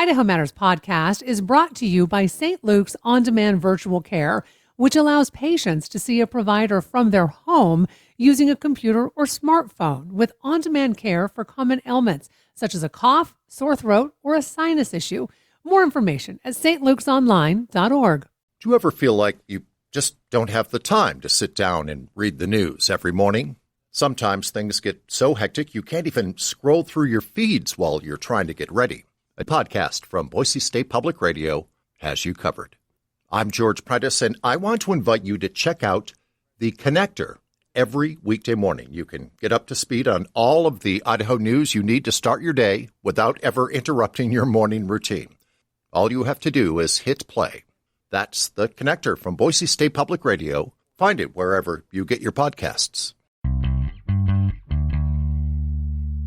Idaho Matters podcast is brought to you by St. Luke's On-Demand Virtual Care, which allows patients to see a provider from their home using a computer or smartphone with on-demand care for common ailments, such as a cough, sore throat, or a sinus issue. More information at stlukesonline.org. Do you ever feel like you just don't have the time to sit down and read the news every morning? Sometimes things get so hectic you can't even scroll through your feeds while you're trying to get ready. A podcast from Boise State Public Radio has you covered. I'm George Prentice, and I want to invite you to check out The Connector every weekday morning. You can get up to speed on all of the Idaho news you need to start your day without ever interrupting your morning routine. All you have to do is hit play. That's The Connector from Boise State Public Radio. Find it wherever you get your podcasts.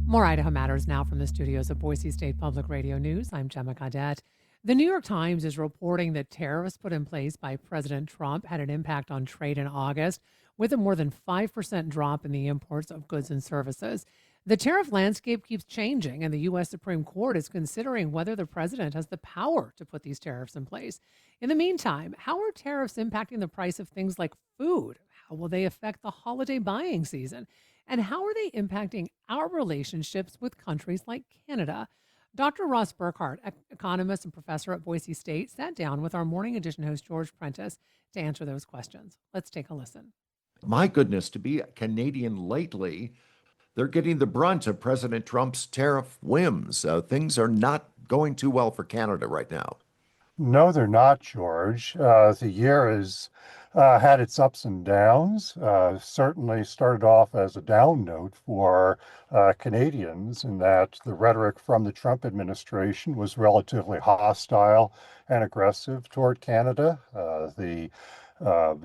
More Idaho Matters now from the studios of Boise State Public Radio News. I'm Gemma Caudette. The New York Times is reporting that tariffs put in place by President Trump had an impact on trade in August, with a more than 5% drop in the imports of goods and services. The tariff landscape keeps changing, and the U.S. Supreme Court is considering whether the president has the power to put these tariffs in place. In the meantime, how are tariffs impacting the price of things like food? How will they affect the holiday buying season? And how are they impacting our relationships with countries like Canada? Dr. Ross Burkhardt, economist and professor at Boise State, sat down with our Morning Edition host, George Prentice, to answer those questions. Let's take a listen. My goodness, to be a Canadian lately, they're getting the brunt of President Trump's tariff whims. Things are not going too well for Canada right now. No, they're not, George. The year has had its ups and downs. Certainly started off as a down note for Canadians in that the rhetoric from the Trump administration was relatively hostile and aggressive toward Canada. The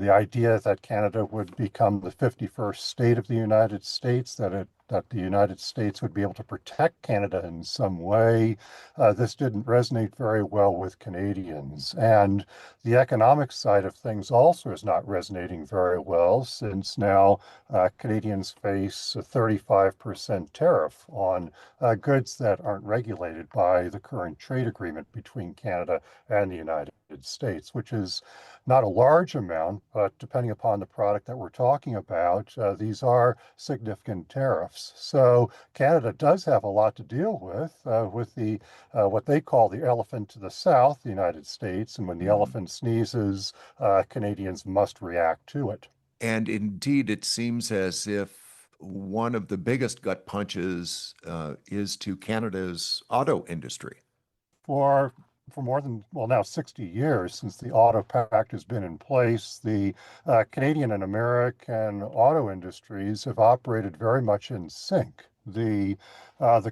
idea that Canada would become the 51st state of the United States, that the United States would be able to protect Canada in some way, this didn't resonate very well with Canadians. And the economic side of things also is not resonating very well, since now Canadians face a 35% tariff on goods that aren't regulated by the current trade agreement between Canada and the United States, which is not a large amount, but depending upon the product that we're talking about, these are significant tariffs. So Canada does have a lot to deal with the what they call the elephant to the south, the United States, and when the elephant sneezes, Canadians must react to it. And indeed, it seems as if one of the biggest gut punches is to Canada's auto industry. For more than, now 60 years since the Auto Pact has been in place, the Canadian and American auto industries have operated very much in sync. The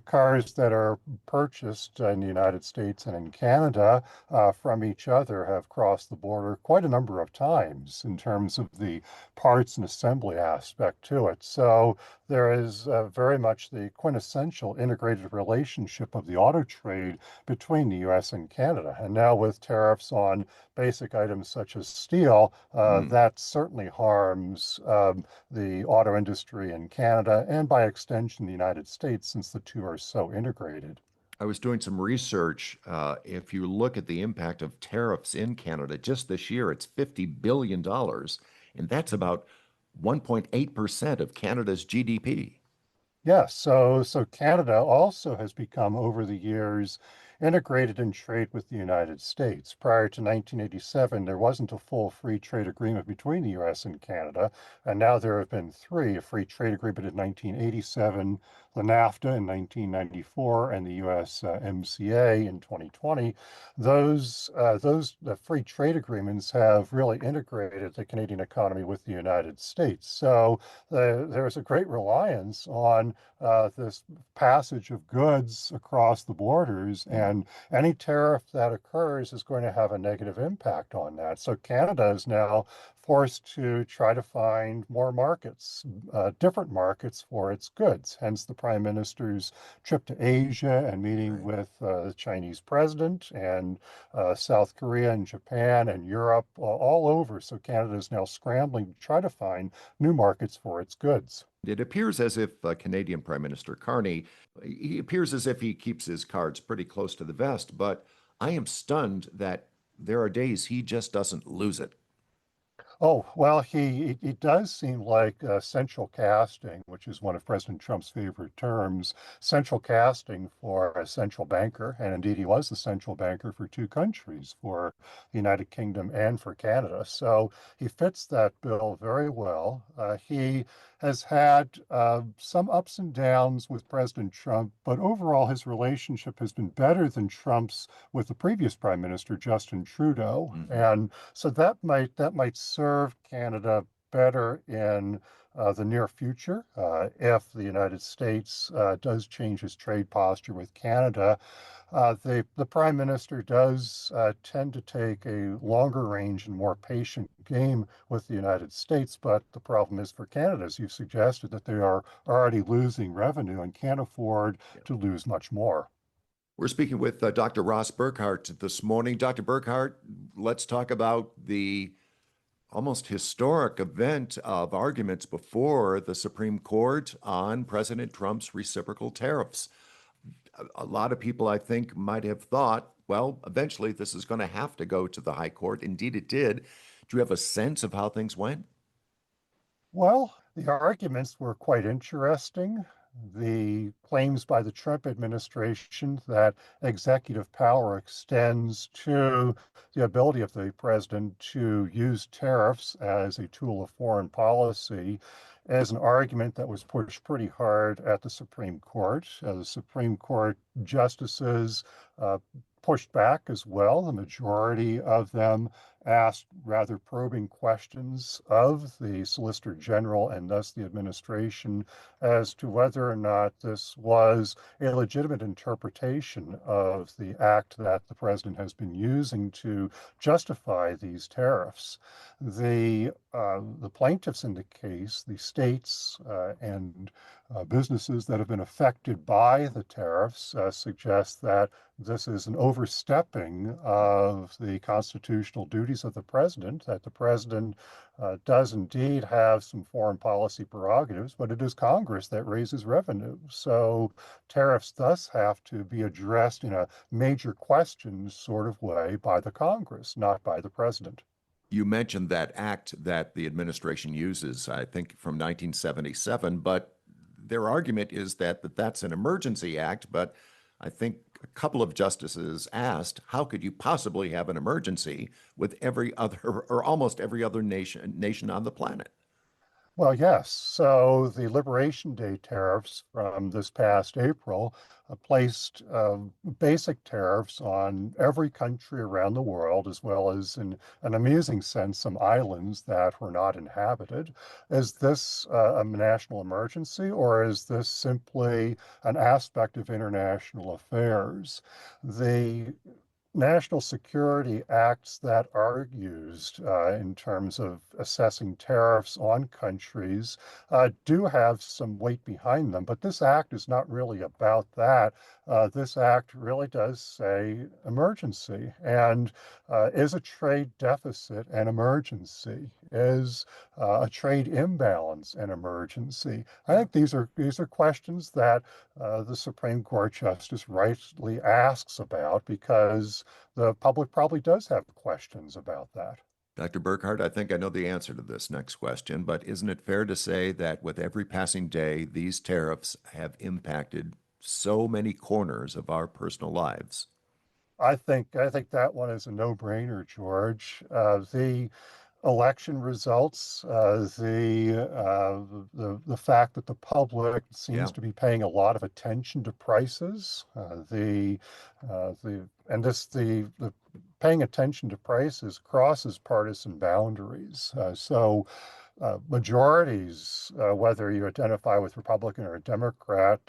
cars that are purchased in the United States and in Canada from each other have crossed the border quite a number of times in terms of the parts and assembly aspect to it. So there is very much the quintessential integrated relationship of the auto trade between the U.S. and Canada. And now with tariffs on basic items such as steel, that certainly harms the auto industry in Canada and by extension the United States, since the two are so integrated. I was doing some research. If you look at the impact of tariffs in Canada, just this year, it's $50 billion, and that's about 1.8% of Canada's GDP. Yes, so Canada also has become, over the years, integrated in trade with the United States. Prior to 1987, there wasn't a full free trade agreement between the U.S. and Canada, and now there have been three: a free trade agreement in 1987, the NAFTA in 1994, and the U.S. MCA in 2020. Those free trade agreements have really integrated the Canadian economy with the United States. So there's a great reliance on this passage of goods across the borders, and any tariff that occurs is going to have a negative impact on that. So Canada is now forced to try to find more markets, different markets for its goods. Hence the Prime Minister's trip to Asia and meeting with the Chinese president and South Korea and Japan and Europe, all over. So Canada is now scrambling to try to find new markets for its goods. It appears as if Canadian Prime Minister Carney, he appears as if he keeps his cards pretty close to the vest, but I am stunned that there are days he just doesn't lose it. Oh, well, he does seem like central casting, which is one of President Trump's favorite terms, central casting for a central banker. And indeed, he was the central banker for two countries, for the United Kingdom and for Canada. So he fits that bill very well. He has had some ups and downs with President Trump, but overall, his relationship has been better than Trump's with the previous prime minister, Justin Trudeau. Mhm. And so that might serve Canada better in the near future if the United States does change its trade posture with Canada. The prime minister does tend to take a longer range and more patient game with the United States, but the problem is for Canada, as you suggested, that they are already losing revenue and can't afford to lose much more. We're speaking with Dr. Ross Burkhardt this morning. Dr. Burkhardt, let's talk about the almost historic event of arguments before the Supreme Court on President Trump's reciprocal tariffs. A lot of people, I think, might have thought, well, eventually this is going to have to go to the High Court. Indeed, it did. Do you have a sense of how things went? Well, the arguments were quite interesting. The claims by the Trump administration that executive power extends to the ability of the president to use tariffs as a tool of foreign policy is an argument that was pushed pretty hard at the Supreme Court. The Supreme Court justices uh, pushed back as well. The majority of them asked rather probing questions of the Solicitor General and thus the administration as to whether or not this was a legitimate interpretation of the act that the president has been using to justify these tariffs. The plaintiffs in the case, the states and businesses that have been affected by the tariffs, suggest that this is an overstepping of the constitutional duties of the president, that the president does indeed have some foreign policy prerogatives, but it is Congress that raises revenue. So tariffs thus have to be addressed in a major questions sort of way by the Congress, not by the president. You mentioned that act that the administration uses, I think from 1977, but their argument is that that's an emergency act. But I think a couple of justices asked, how could you possibly have an emergency with every other or almost every other nation on the planet? Well, yes. So the Liberation Day tariffs from this past April placed basic tariffs on every country around the world, as well as, in an amusing sense, some islands that were not inhabited. Is this a national emergency, or is this simply an aspect of international affairs? The national security acts that are used in terms of assessing tariffs on countries do have some weight behind them, but this act is not really about that. This act really does say emergency. And is a trade deficit an emergency? Is a trade imbalance an emergency? I think these are questions that the Supreme Court justice rightly asks about because the public probably does have questions about that. Dr. Burkhardt, I think I know the answer to this next question, but isn't it fair to say that with every passing day, these tariffs have impacted so many corners of our personal lives? I think that one is a no-brainer, George. The election results, the fact that the public Yeah. seems to be paying a lot of attention to prices, the and this the paying attention to prices crosses partisan boundaries. Majorities, whether you identify with Republican or a Democrat,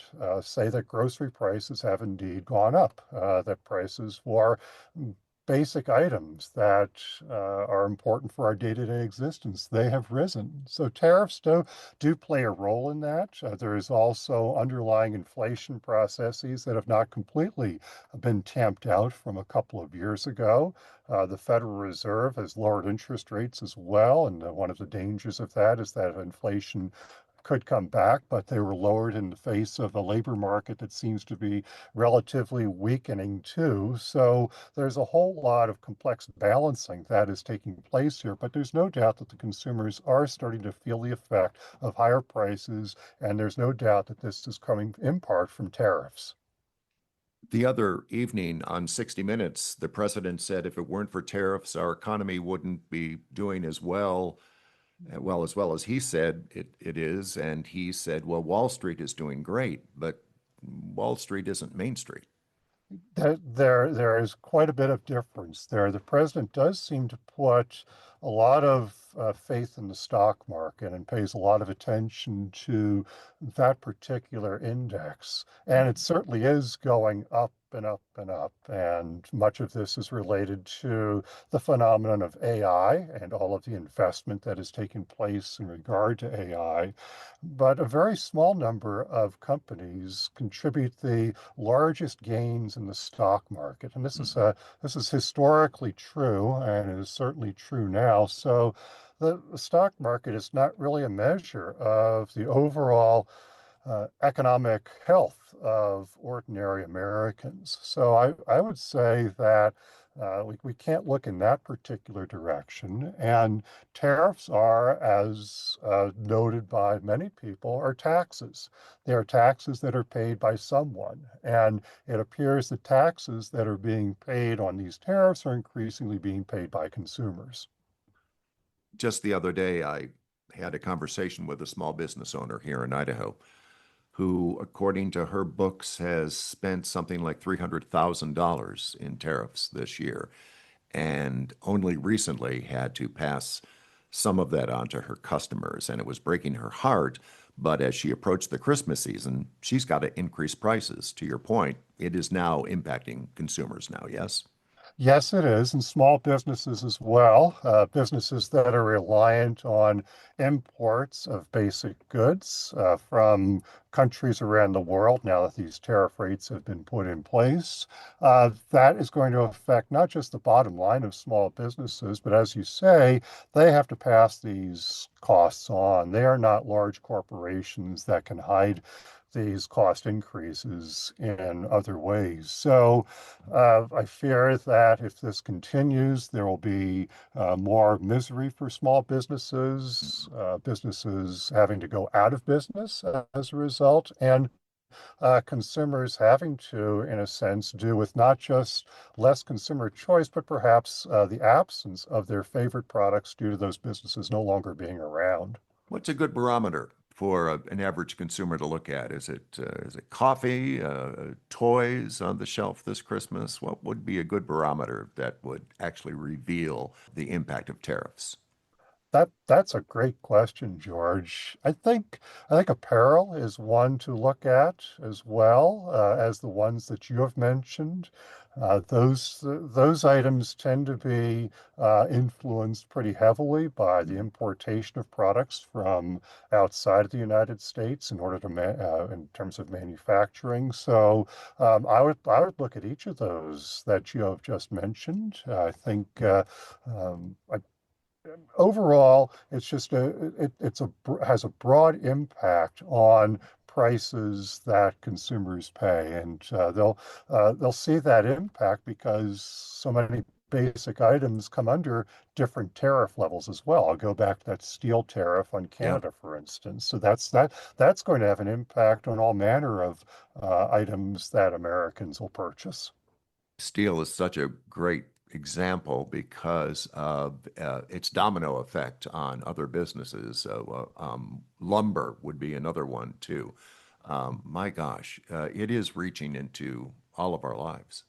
say that grocery prices have indeed gone up, that prices for basic items that are important for our day-to-day existence, they have risen. So tariffs do play a role in that. There is also underlying inflation processes that have not completely been tamped out from a couple of years ago. The Federal Reserve has lowered interest rates as well, and one of the dangers of that is that inflation could come back, but they were lowered in the face of a labor market that seems to be relatively weakening too. So there's a whole lot of complex balancing that is taking place here, but there's no doubt that the consumers are starting to feel the effect of higher prices, and there's no doubt that this is coming in part from tariffs. The other evening on 60 Minutes, the president said if it weren't for tariffs, our economy wouldn't be doing as well as he said it is. And he said, well, Wall Street is doing great, but Wall Street isn't Main Street. There is quite a bit of difference there. The president does seem to put a lot of faith in the stock market and pays a lot of attention to that particular index. And it certainly is going up and up and up. And much of this is related to the phenomenon of AI and all of the investment that is taking place in regard to AI. But a very small number of companies contribute the largest gains in the stock market. And this is historically true and is certainly true now. So the stock market is not really a measure of the overall economic health of ordinary Americans. So I would say that we can't look in that particular direction. And tariffs are, as noted by many people, are taxes. They are taxes that are paid by someone. And it appears that taxes that are being paid on these tariffs are increasingly being paid by consumers. Just the other day, I had a conversation with a small business owner here in Idaho who, according to her books, has spent something like $300,000 in tariffs this year, and only recently had to pass some of that on to her customers. And it was breaking her heart. But as she approached the Christmas season, she's got to increase prices. To your point, it is now impacting consumers now, yes? Yes, it is, and small businesses as well, businesses that are reliant on imports of basic goods from countries around the world now that these tariff rates have been put in place. That is going to affect not just the bottom line of small businesses, but as you say, they have to pass these costs on. They are not large corporations that can hide these cost increases in other ways. So I fear that if this continues, there will be more misery for small businesses, businesses having to go out of business as a result, and consumers having to, in a sense, do with not just less consumer choice, but perhaps the absence of their favorite products due to those businesses no longer being around. What's a good barometer for an average consumer to look at? Is it coffee, toys on the shelf this Christmas? What would be a good barometer that would actually reveal the impact of tariffs? That's a great question, George. I think apparel is one to look at as well as the ones that you have mentioned. Those items tend to be influenced pretty heavily by the importation of products from outside of the United States in order to in terms of manufacturing. So I would look at each of those that you have just mentioned. I think overall, it's just has a broad impact on prices that consumers pay, and they'll see that impact because so many basic items come under different tariff levels as well. I'll go back to that steel tariff on Yeah. Canada, for instance. So that's going to have an impact on all manner of items that Americans will purchase. Steel is such a great example because of its domino effect on other businesses. Lumber would be another one too. My gosh, it is reaching into all of our lives.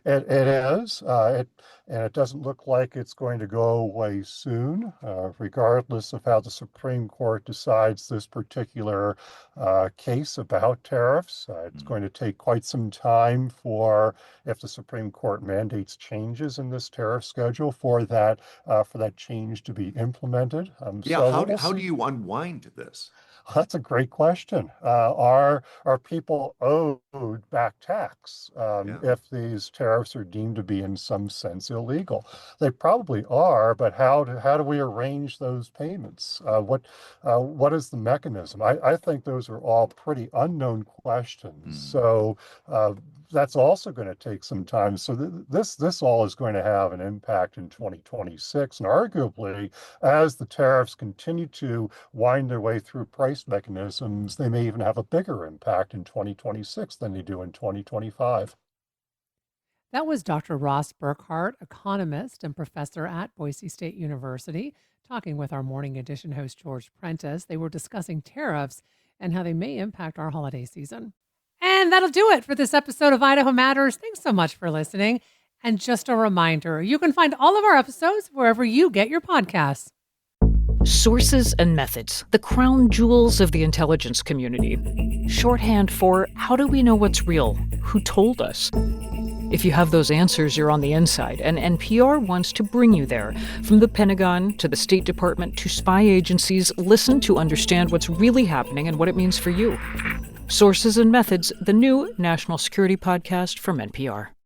It is. And it doesn't look like it's going to go away soon, regardless of how the Supreme Court decides this particular case about tariffs. It's Mm. going to take quite some time for, if the Supreme Court mandates changes in this tariff schedule, for that change to be implemented. Yeah, So how do, we'll how do see. you unwind this? That's a great question. Are people owed back tax Yeah. if these tariffs are deemed to be in some sense illegal? They probably are, but how do we arrange those payments? What is the mechanism? I think those are all pretty unknown questions. Hmm. So that's also going to take some time. So this all is going to have an impact in 2026, and arguably, as the tariffs continue to wind their way through price mechanisms, they may even have a bigger impact in 2026 than they do in 2025. That was Dr. Ross Burkhart, economist and professor at Boise State University, talking with our morning edition host, George Prentice. They were discussing tariffs and how they may impact our holiday season. And that'll do it for this episode of Idaho Matters. Thanks so much for listening. And just a reminder, you can find all of our episodes wherever you get your podcasts. Sources and methods, the crown jewels of the intelligence community. Shorthand for how do we know what's real? Who told us? If you have those answers, you're on the inside, and NPR wants to bring you there. From the Pentagon to the State Department to spy agencies, listen to understand what's really happening and what it means for you. Sources and Methods, the new national security podcast from NPR.